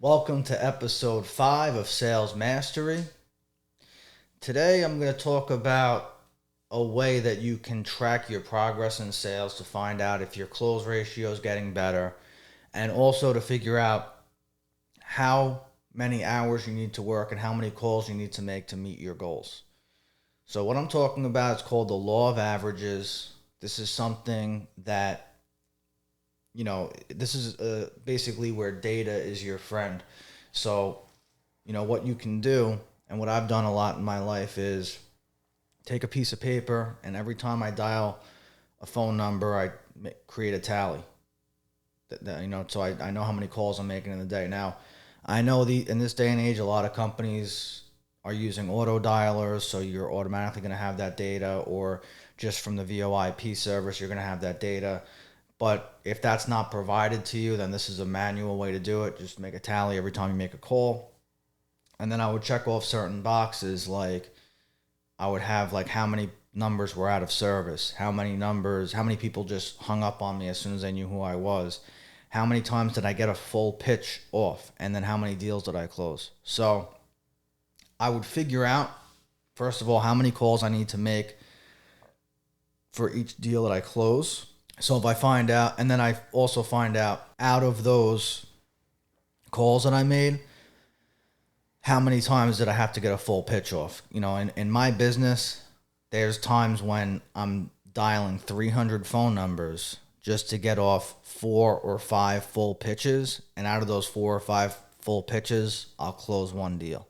Welcome to episode 5 of Sales Mastery. Today I'm going to talk about a way that you can track your progress in sales to find out if your close ratio is getting better, and also to figure out how many hours you need to work and how many calls you need to make to meet your goals. So what I'm talking about is called the law of averages. This is something that this is basically where data is your friend. So, what you can do, and what I've done a lot in my life, is take a piece of paper, and every time I dial a phone number, I create a tally. So I know how many calls I'm making in the day. Now, I know in this day and age, a lot of companies are using auto dialers, so you're automatically going to have that data, or just from the VoIP service, you're going to have that data. But if that's not provided to you, then this is a manual way to do it. Just make a tally every time you make a call. And then I would check off certain boxes, like I would have like how many numbers were out of service, how many people just hung up on me as soon as they knew who I was, how many times did I get a full pitch off, and then how many deals did I close. So I would figure out, first of all, how many calls I need to make for each deal that I close. So if I find out, and then I also find out of those calls that I made, how many times did I have to get a full pitch off? In my business, there's times when I'm dialing 300 phone numbers just to get off 4 or 5 full pitches. And out of those 4 or 5 full pitches, I'll close one deal.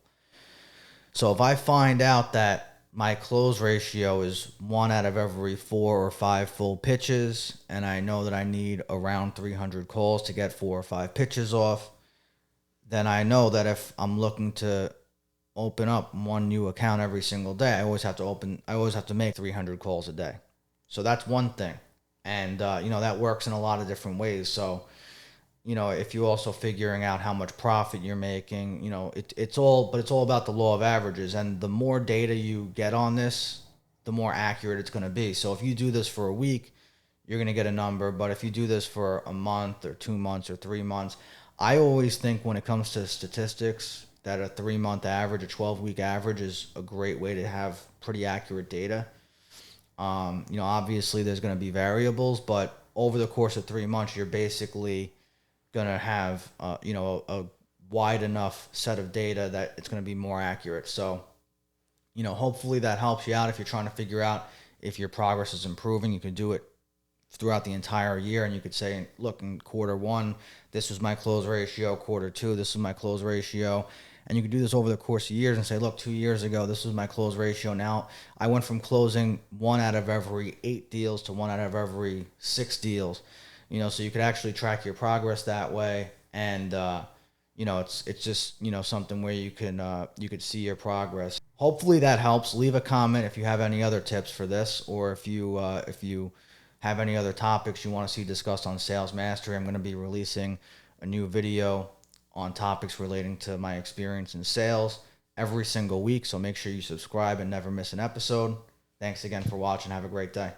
So if I find out that my close ratio is 1 out of every 4 or 5 full pitches, and I know that I need around 300 calls to get 4 or 5 pitches off, then I know that if I'm looking to open up one new account every single day, I always have to make 300 calls a day. So that's one thing. And that works in a lot of different ways. So if you're also figuring out how much profit you're making, it's all about the law of averages. And the more data you get on this, the more accurate it's going to be. So if you do this for a week, you're going to get a number. But if you do this for a month or 2 months or 3 months, I always think when it comes to statistics that a 3-month average, a 12-week average is a great way to have pretty accurate data. Obviously there's going to be variables, but over the course of 3 months, you're basically going to have a wide enough set of data that it's going to be more accurate. So hopefully that helps you out if you're trying to figure out if your progress is improving. You can do it throughout the entire year, and you could say, look, in quarter 1 this was my close ratio, quarter 2 this is my close ratio. And you can do this over the course of years and say, look, 2 years ago this was my close ratio. Now I went from closing 1 out of every 8 deals to 1 out of every 6 deals. So you could actually track your progress that way, and it's just something where you could see your progress. Hopefully that helps. Leave a comment if you have any other tips for this, or if you have any other topics you want to see discussed on Sales Mastery. I'm going to be releasing a new video on topics relating to my experience in sales every single week, so make sure you subscribe and never miss an episode. Thanks again for watching. Have a great day.